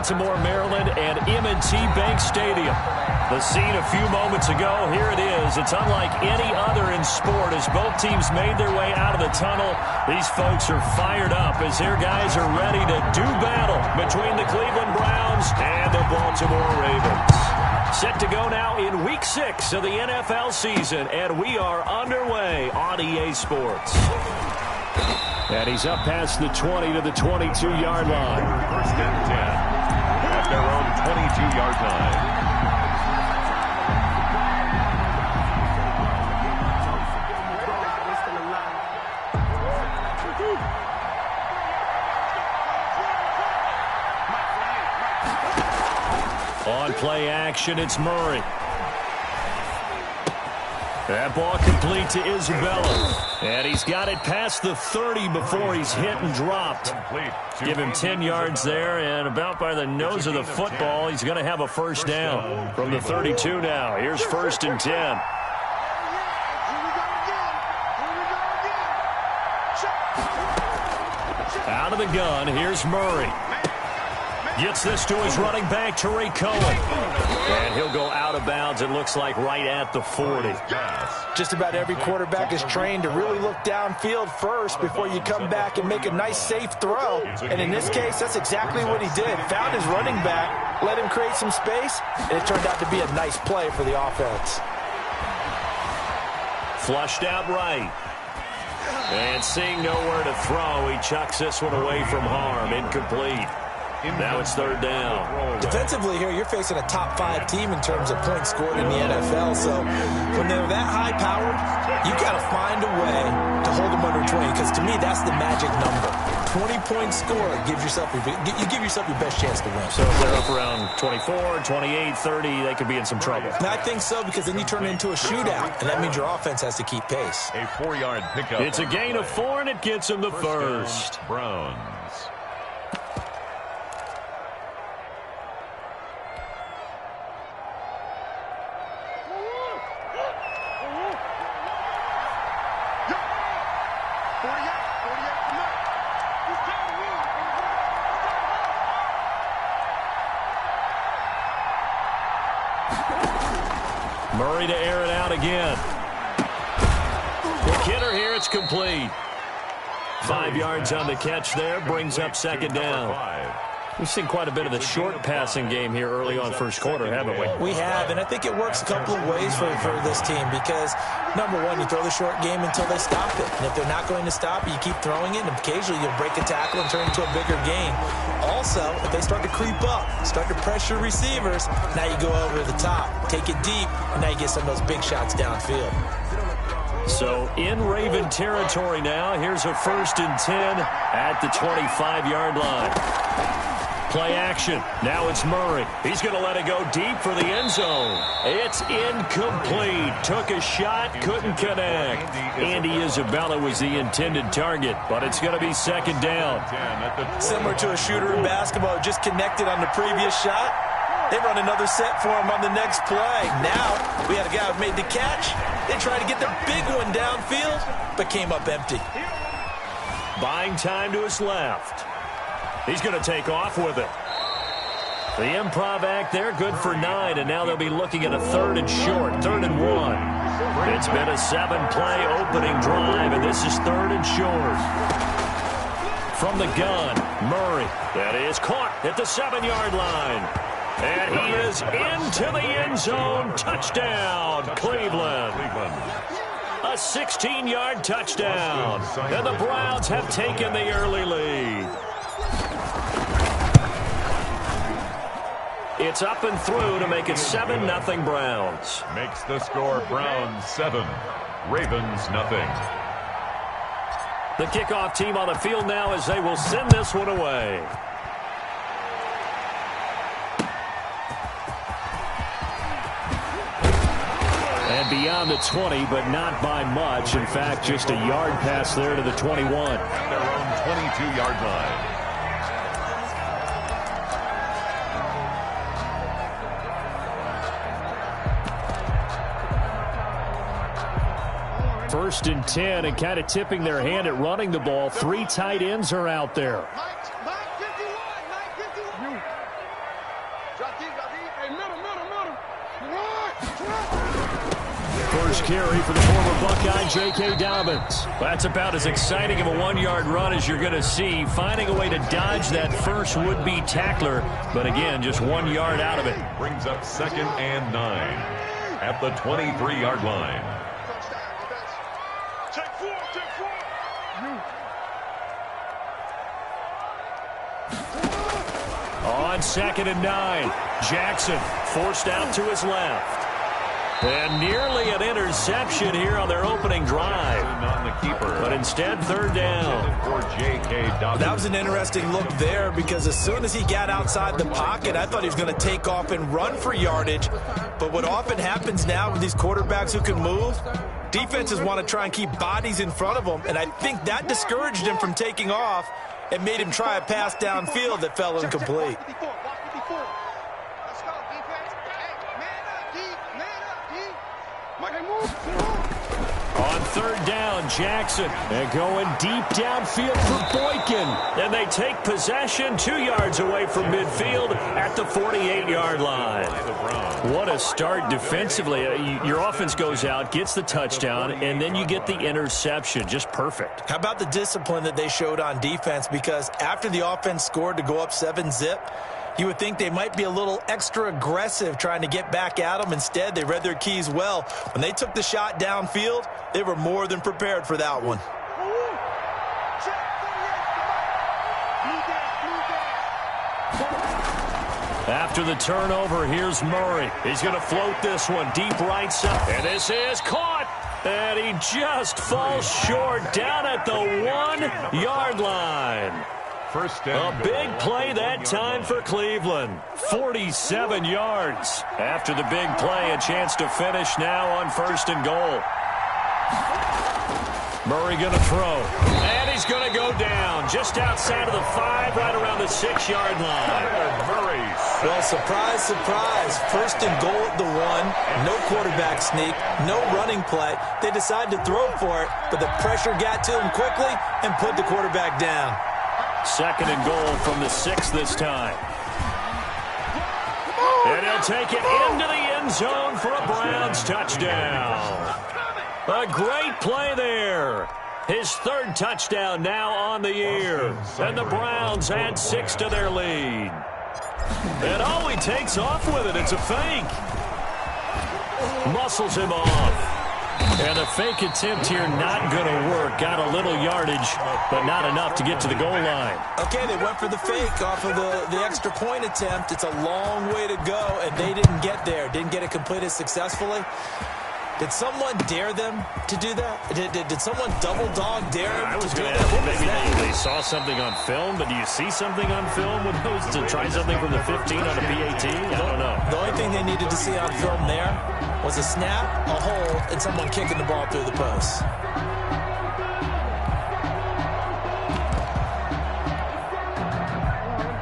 Baltimore, Maryland, and M&T Bank Stadium. The scene a few moments ago, here it is. It's unlike any other in sport as both teams made their way out of the tunnel. These folks are fired up as their guys are ready to do battle between the Cleveland Browns and the Baltimore Ravens. Set to go now in Week 6 of the NFL season, and we are underway on EA Sports. And he's up past the 20 to the 22-yard line. First and 10 at their own 22-yard line. On play action, it's Murray. That ball complete to Isabella. And he's got it past the 30 before he's hit and dropped. Give him 10 yards there, and about by the nose of the football, he's going to have a first down from the 32 now. Here's 1st and 10. Out of the gun, here's Murray. Gets this to his running back, Tariq Cohen. And he'll go out of bounds, it looks like, right at the 40. Just about every quarterback is trained to really look downfield first before you come back and make a nice, safe throw. And in this case, that's exactly what he did. Found his running back, let him create some space, and it turned out to be a nice play for the offense. Flushed out right. And seeing nowhere to throw, he chucks this one away from harm. Incomplete. Now it's 3rd down. Defensively here, you're facing a top 5 team in terms of points scored in the NFL. So when they're that high-powered, you've got to find a way to hold them under 20. Because to me, that's the magic number. 20-point score gives yourself you give yourself your best chance to win. So if they're up around 24, 28, 30, they could be in some trouble. And I think so, because then you turn it into a shootout, and that means your offense has to keep pace. A 4-yard pickup. It's a gain of 4, and it gets him the first. Browns. Murray to air it out again. Quick hitter here, it's complete. 5 yards on the catch there, brings up 2nd down. We've seen quite a bit of the short passing game here early on first quarter, haven't we? We have, and I think it works a couple of ways for this team because, number one, you throw the short game until they stop it. And if they're not going to stop it, you keep throwing it, and occasionally you'll break a tackle and turn it into a bigger gain. Also, if they start to creep up, start to pressure receivers, now you go over the top, take it deep, and now you get some of those big shots downfield. So in Raven territory now, here's a 1st and 10 at the 25-yard line. Play action. Now it's Murray. He's going to let it go deep for the end zone. It's incomplete. Took a shot, couldn't connect. Andy Isabella was the intended target, but it's going to be 2nd down. Similar to a shooter in basketball, just connected on the previous shot. They run another set for him on the next play. Now we had a guy who made the catch. They tried to get the big one downfield, but came up empty. Buying time to his left. He's going to take off with it. The improv act there, good for 9, and now they'll be looking at a 3rd and short, 3rd and 1. It's been a 7-play opening drive, and this is 3rd and short. From the gun, Murray. That is caught at the 7-yard line. And he is into the end zone. Touchdown, Cleveland. A 16-yard touchdown. And the Browns have taken the early lead. It's up and through to make it 7-0 Browns. Makes the score Browns 7, Ravens 0. The kickoff team on the field now as they will send this one away. And beyond the 20, but not by much. In fact, just a yard pass there to the 21. At their own 22-yard line. First and 10, and kind of tipping their hand at running the ball. 3 tight ends are out there. First carry for the former Buckeye, J.K. Dobbins. That's about as exciting of a one-yard run as you're going to see. Finding a way to dodge that first would-be tackler. But again, just 1 yard out of it. Brings up 2nd and 9 at the 23-yard line. On 2nd and 9, Jackson forced out to his left. And nearly an interception here on their opening drive. But instead, 3rd down. That was an interesting look there because as soon as he got outside the pocket, I thought he was going to take off and run for yardage. But what often happens now with these quarterbacks who can move, defenses want to try and keep bodies in front of them. And I think that discouraged him from taking off and made him try a pass downfield that fell incomplete. On 3rd down, Jackson. And going deep downfield for Boykin. And they take possession 2 yards away from midfield at the 48-yard line. What a start defensively. Your offense goes out, gets the touchdown, and then you get the interception. Just perfect. How about the discipline that they showed on defense? Because after the offense scored to go up 7-zip, you would think they might be a little extra aggressive trying to get back at them. Instead, they read their keys well. When they took the shot downfield, they were more than prepared for that one. After the turnover, here's Murray. He's going to float this one deep right side. And this is caught. And he just falls short down at the 1 yard line. A big play that time for Cleveland. 47 yards. After the big play, a chance to finish now on 1st and goal. Murray going to throw. And he's going to go down just outside of the 5, right around the 6-yard line. Well, surprise, surprise. 1st and goal at the 1. No quarterback sneak. No running play. They decided to throw for it, but the pressure got to him quickly and put the quarterback down. 2nd and goal from the 6 this time. And he'll take it into the end zone for a Browns touchdown. A great play there. His 3rd touchdown now on the year. And the Browns add 6 to their lead. And oh, he takes off with it. It's a fake. Muscles him off. And the fake attempt here not going to work. Got a little yardage, but not enough to get to the goal line. Okay, they went for the fake off of the extra point attempt. It's a long way to go, and they didn't get there. Didn't get it completed successfully. Did someone dare them to do that? Did someone double dog dare them to do that? Maybe they saw something on film, but do you see something on film with those to try something from the 15 on a PAT? I don't know. The only thing they needed to see on film there was a snap, a hold, and someone kicking the ball through the post.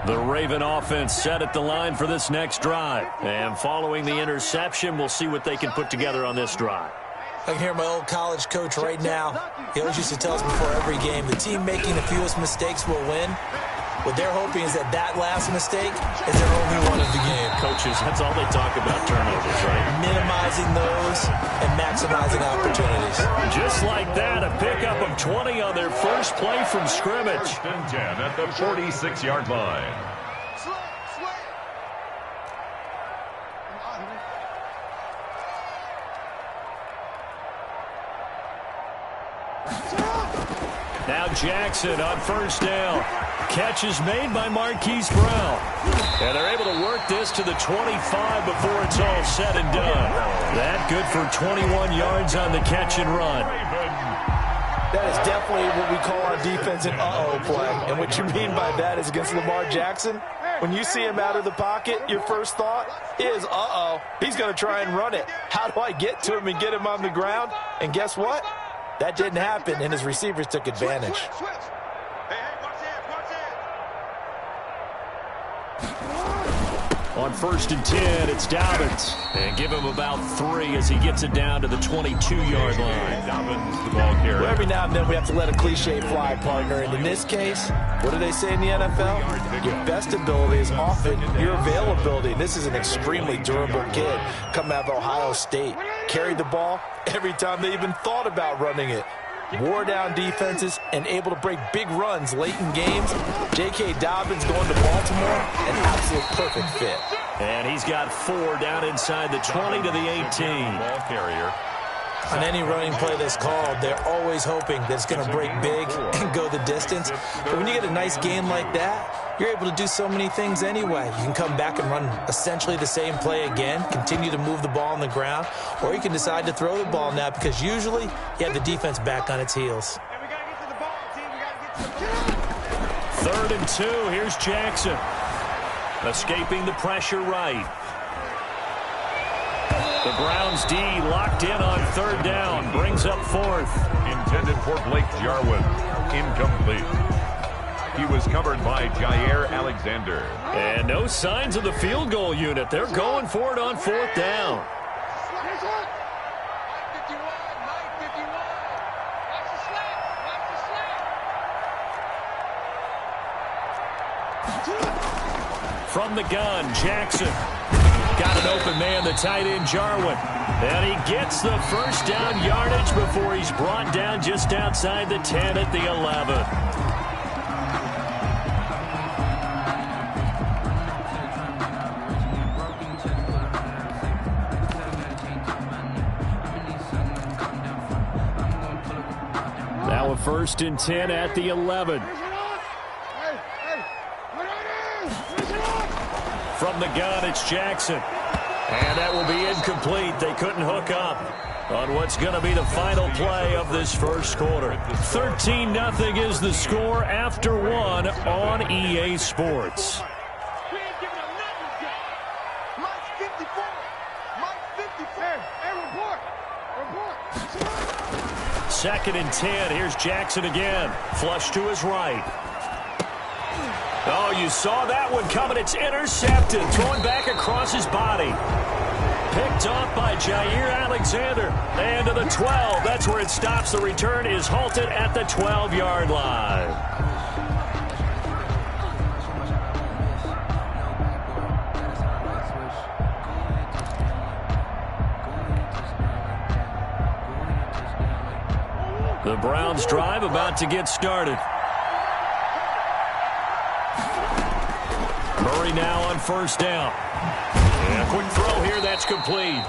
The Raven offense set at the line for this next drive. And following the interception, we'll see what they can put together on this drive. I can hear my old college coach right now. He always used to tell us before every game, the team making the fewest mistakes will win. What they're hoping is that last mistake is their only one of the game. Coaches, that's all they talk about, turnovers, right? Minimizing those and maximizing opportunities. Just like that, a pickup of 20 on their first play from scrimmage. 1st and 10 at the 46-yard line. Now Jackson on 1st down. Catch is made by Marquise Brown. And they're able to work this to the 25 before it's all said and done. That good for 21 yards on the catch and run. That is definitely what we call on defense an uh-oh play. And what you mean by that is against Lamar Jackson, when you see him out of the pocket, your first thought is, uh-oh, he's going to try and run it. How do I get to him and get him on the ground? And guess what? That didn't happen, and his receivers took advantage. On 1st and 10, it's Dobbins. And give him about 3 as he gets it down to the 22-yard line. Dobbins, the ball carrier. Well, every now and then we have to let a cliche fly, partner. And in this case, what do they say in the NFL? Your best ability is often your availability. And this is an extremely durable kid coming out of Ohio State. Carried the ball every time they even thought about running it. Wore down defenses and able to break big runs late in games. J.K. Dobbins going to Baltimore, an absolute perfect fit. And he's got 4 down inside the 20 to the 18. Ball carrier. On any running play that's called, they're always hoping that it's going to break big and go the distance. But when you get a nice game like that, you're able to do so many things anyway. You can come back and run essentially the same play again, continue to move the ball on the ground, or you can decide to throw the ball now because usually you have the defense back on its heels. 3rd and 2, here's Jackson. Escaping the pressure right. The Browns D locked in on 3rd down. Brings up 4th. Intended for Blake Jarwin. Incomplete. He was covered by Jair Alexander. And no signs of the field goal unit. They're going for it on 4th down. From the gun, Jackson. Got an open man, the tight end, Jarwin. And he gets the 1st down yardage before he's brought down just outside the 10 at the 11. Now a 1st and 10 at the 11. From the gun, it's Jackson. And that will be incomplete. They couldn't hook up on what's going to be the final play of this 1st quarter. 13-0 is the score after 1 on EA Sports. Second and 10. Here's Jackson again. Flush to his right. Oh, you saw that one coming. It's intercepted. Thrown back across his body. Picked off by Jair Alexander. And to the 12. That's where it stops. The return is halted at the 12-yard line. The Browns drive about to get started. Murray now on 1st down. And a quick throw here, that's complete.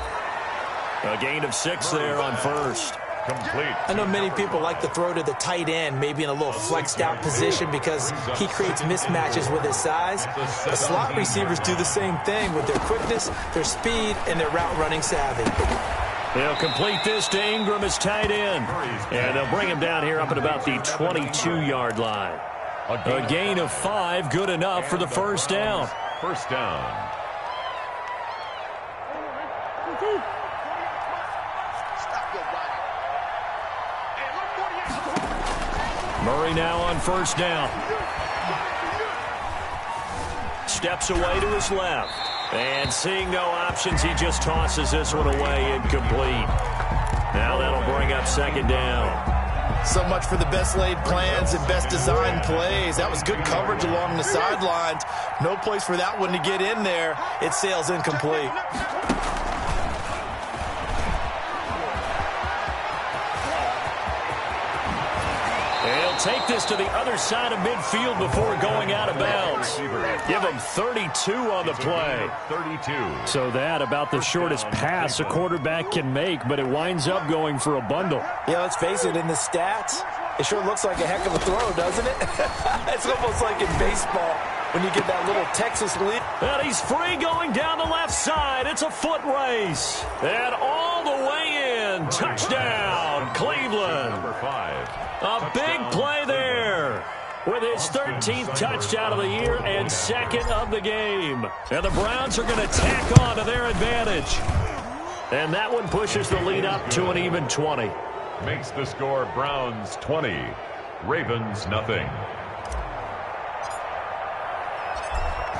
A gain of 6 there on 1st. Complete. I know many people like to throw to the tight end, maybe in a little flexed out position because he creates mismatches with his size. The slot receivers do the same thing with their quickness, their speed, and their route running savvy. They'll complete this to Ingram as tight end. And they'll bring him down here up at about the 22-yard line. A gain of 5, good enough for the 1st down. 1st down. Murray now on 1st down. Steps away to his left. And seeing no options, he just tosses this one away, incomplete. Now that'll bring up 2nd down. So much for the best laid plans and best designed plays. That was good coverage along the sidelines. No place for that one to get in there. It sails incomplete. He'll take this to the other side of midfield before going out of bounds. Give him 32 on the play. 32. So that about the shortest pass a quarterback can make, but it winds up going for a bundle. Yeah, let's face it, in the stats, it sure looks like a heck of a throw, doesn't it? It's almost like in baseball when you get that little Texas lead. And he's free going down the left side. It's a foot race. And all the way in. Touchdown, Cleveland. Number 5. A big play there with his 13th touchdown of the year and 2nd of the game. And the Browns are going to tack on to their advantage. And that one pushes the lead up to an even 20. Makes the score Browns 20, Ravens nothing.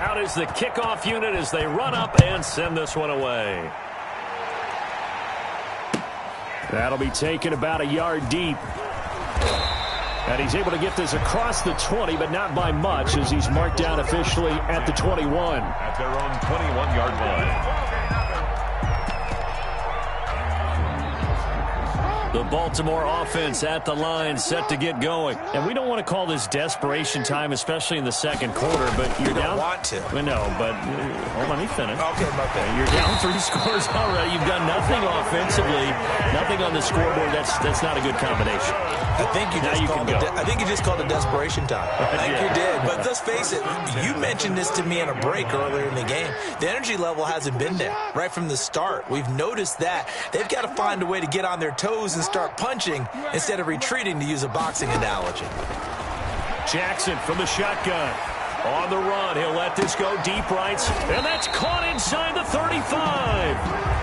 Out is the kickoff unit as they run up and send this one away. That'll be taken about a yard deep. And he's able to get this across the 20, but not by much, as he's marked down officially at the 21. At their own 21-yard line. The Baltimore offense at the line, set to get going. And we don't want to call this desperation time, especially in the second quarter, but you're down. You don't want to. No, but hold on, let me finish. Okay, my bad. You're down 3 scores already. You've done nothing offensively, nothing on the scoreboard. That's not a good combination. I think you just called it desperation time. I think you did. But let's face it, you mentioned this to me in a break earlier in the game. The energy level hasn't been there right from the start. We've noticed that. They've got to find a way to get on their toes and start punching instead of retreating, to use a boxing analogy. Jackson from the shotgun. On the run, he'll let this go deep right, and that's caught inside the 35.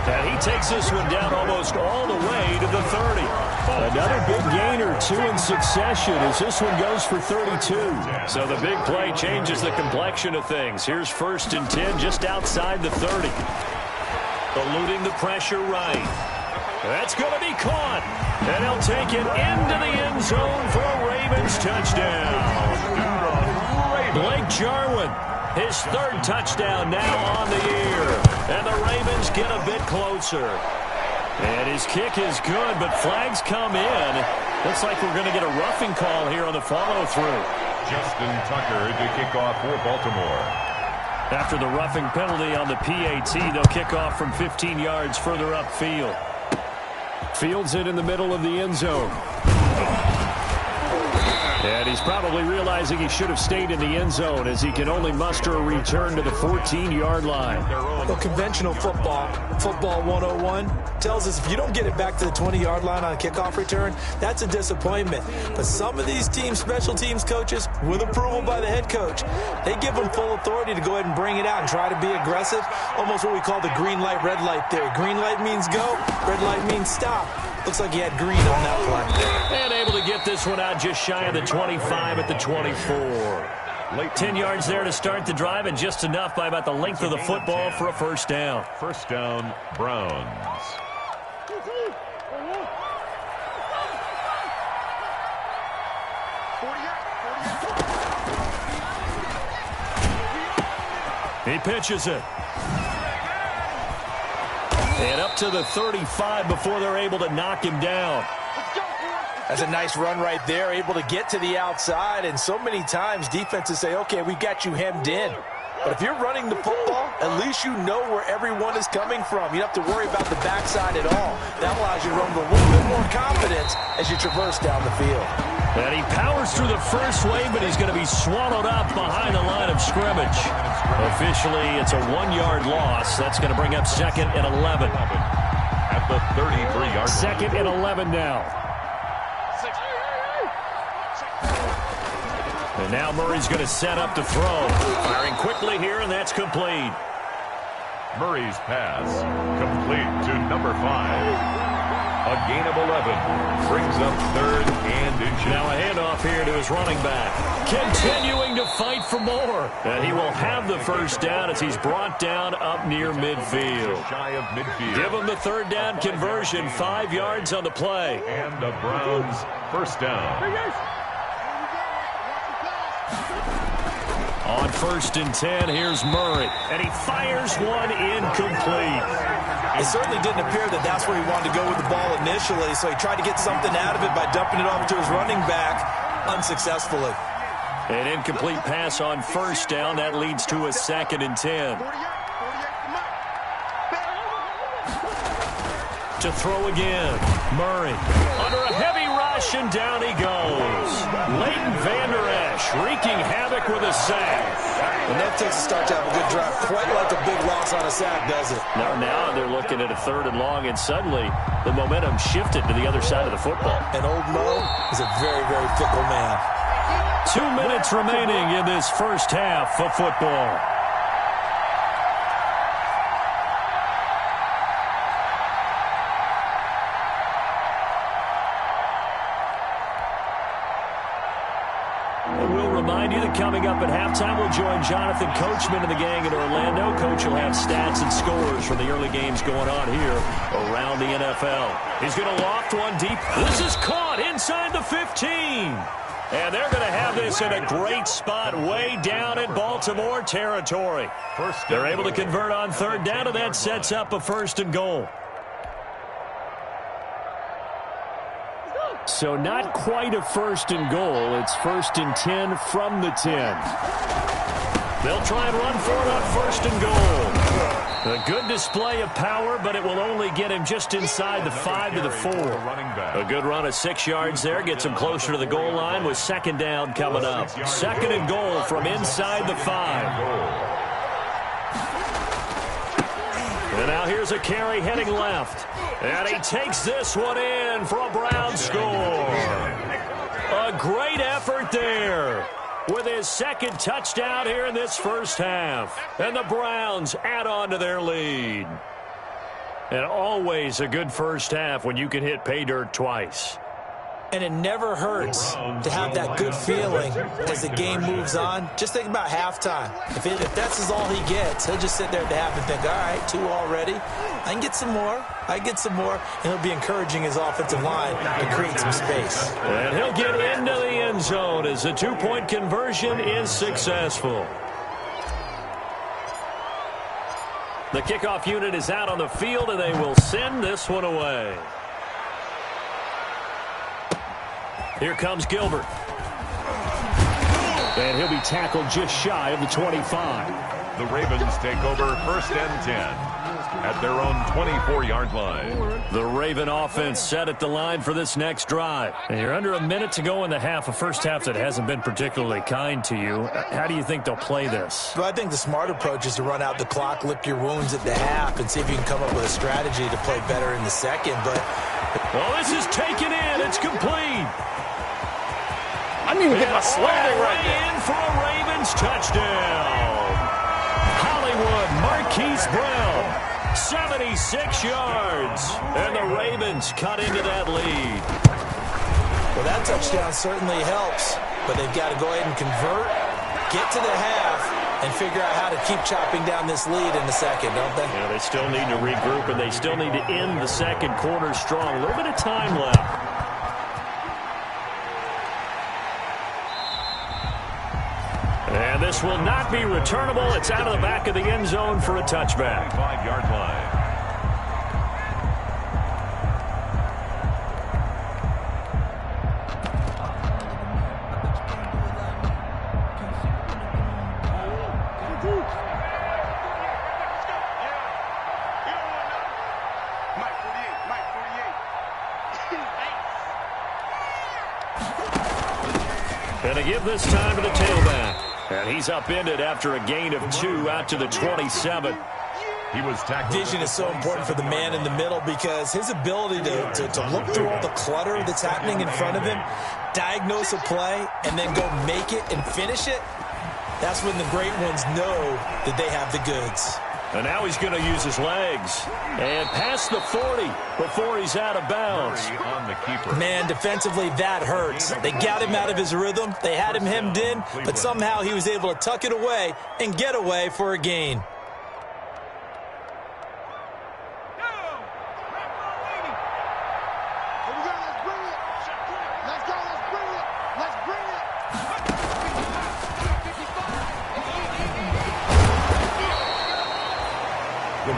And he takes this one down almost all the way to the 30. Another big gainer, 2 in succession, as this one goes for 32. So the big play changes the complexion of things. Here's 1st and 10 just outside the 30. Eluding the pressure right. That's going to be caught. And he'll take it into the end zone for a Ravens touchdown. Blake Jarwin, his 3rd touchdown now on the year. And the Ravens get a bit closer. And his kick is good, but flags come in. Looks like we're going to get a roughing call here on the follow-through. Justin Tucker to kick off for Baltimore. After the roughing penalty on the PAT, they'll kick off from 15 yards further upfield. Fields it in the middle of the end zone. And he's probably realizing he should have stayed in the end zone, as he can only muster a return to the 14-yard line. Well, conventional football 101, tells us if you don't get it back to the 20-yard line on a kickoff return, that's a disappointment. But some of these teams, special teams coaches, with approval by the head coach, they give them full authority to go ahead and bring it out and try to be aggressive. Almost what we call the green light, red light theory. Green light means go, red light means stop. Looks like he had green on that play. And able to get this one out just shy of the 25 at the 24. 10 yards there to start the drive, and just enough by about the length of the football for a 1st down. 1st down, Browns. He pitches it. And up to the 35 before they're able to knock him down. That's a nice run right there, able to get to the outside. And so many times defenses say, okay, we've got you hemmed in. But if you're running the football, at least you know where everyone is coming from. You don't have to worry about the backside at all. That allows you to run with a little bit more confidence as you traverse down the field. And he powers through the first wave, but he's going to be swallowed up behind the line of scrimmage. Officially, it's a 1-yard loss. That's going to bring up 2nd and 11. At the 33-yard line. 2nd and 11 now. And now Murray's going to set up to throw. Firing quickly here, and that's complete. Murray's pass complete to number 5. A gain of 11 brings up 3rd and inches. Now a handoff here to his running back. Continuing to fight for more. And he will have the 1st down as he's brought down up near midfield. Shy of midfield. Give him the 3rd down conversion. 5 yards on the play. And the Browns 1st down. On 1st and 10, here's Murray. And he fires one incomplete. It certainly didn't appear that that's where he wanted to go with the ball initially, so he tried to get something out of it by dumping it off to his running back unsuccessfully. An incomplete pass on 1st down. That leads to a 2nd and 10. To throw again. Murray under a heavy rush, and down he goes. Leighton Vander Esch wreaking havoc with a sack. And that takes a start to have a good drive. Quite like a big loss on a sack, does it? Now they're looking at a 3rd and long, and suddenly the momentum shifted to the other side of the football. And old Mo is a very, very fickle man. 2 minutes remaining in this 1st half of football. remind you that coming up at halftime, we'll join Jonathan Coachman and the gang in Orlando. Coach will have stats and scores from the early games going on here around the NFL. He's going to loft one deep. This is caught inside the 15. And they're going to have this in a great spot way down in Baltimore territory. They're able to convert on third down, and that sets up a 1st and goal. So not quite a 1st and goal. It's 1st and 10 from the 10. They'll try and run for it on 1st and goal. A good display of power, but it will only get him just inside the 5 to the 4. A good run of 6 yards there. Gets him closer to the goal line with 2nd down coming up. 2nd and goal from inside the 5. And now here's a carry heading left. And he takes this one in for a Brown score. A great effort there with his 2nd touchdown here in this first half. And the Browns add on to their lead. And always a good first half when you can hit pay dirt twice. And it never hurts to have that good feeling as the game moves on. Just think about halftime. If that's all he gets, he'll just sit there at the half and think, all right, 2 already. I can get some more. I can get some more. And he'll be encouraging his offensive line to create some space. And he'll get into the end zone as the 2-point conversion is successful. The kickoff unit is out on the field, and they will send this one away. Here comes Gilbert. And he'll be tackled just shy of the 25. The Ravens take over 1st and 10 at their own 24-yard line. The Raven offense set at the line for this next drive. And you're under a minute to go in the half, a first half that hasn't been particularly kind to you. How do you think they'll play this? Well, I think the smart approach is to run out the clock, lick your wounds at the half, and see if you can come up with a strategy to play better in the second. But well, this is taken in. It's complete. I didn't even get my swag right there. In for a Ravens touchdown. Hollywood Marquise Brown, 76 yards. And the Ravens cut into that lead. Well, that touchdown certainly helps, but they've got to go ahead and convert, get to the half, and figure out how to keep chopping down this lead in the second, don't they? Yeah, they still need to regroup, and they still need to end the second quarter strong. A little bit of time left. And this will not be returnable. It's out of the back of the end zone for a touchback. 5-yard line. And to give this time to the tailback. And he's upended after a gain of 2 out to the 27. He was tackled. Vision is so important for the man in the middle because his ability to look through all the clutter that's happening in front of him, diagnose a play, and then go make it and finish it, that's when the great ones know that they have the goods. And now he's going to use his legs. And past the 40 before he's out of bounds. On the keeper. Man, defensively, that hurts. They got him out of his rhythm. They had him hemmed in, but somehow he was able to tuck it away and get away for a gain.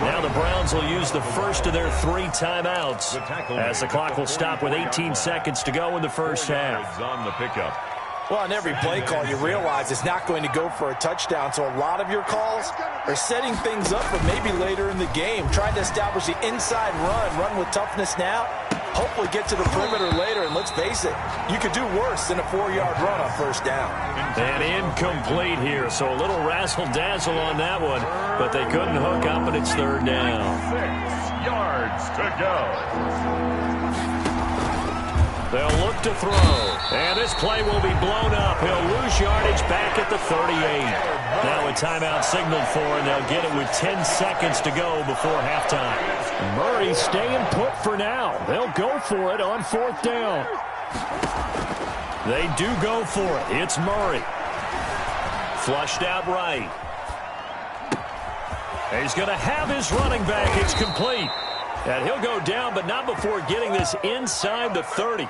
Now the Browns will use the first of their 3 timeouts as the clock will stop with 18 seconds to go in the first half. On the pickup. Well, on every play call, you realize it's not going to go for a touchdown, so a lot of your calls are setting things up for maybe later in the game, trying to establish the inside run with toughness now, hopefully get to the perimeter later, and let's face it, you could do worse than a 4-yard run on first down. And incomplete here, so a little razzle-dazzle on that one, but they couldn't hook up, and it's third down. 6 yards to go. They'll look to throw, and this play will be blown up. He'll lose yardage back at the 38. Now a timeout signaled for, and they'll get it with 10 seconds to go before halftime. Murray staying put for now. They'll go for it on 4th down. They do go for it. It's Murray. Flushed out right. He's going to have his running back. It's complete. And he'll go down, but not before getting this inside the 30.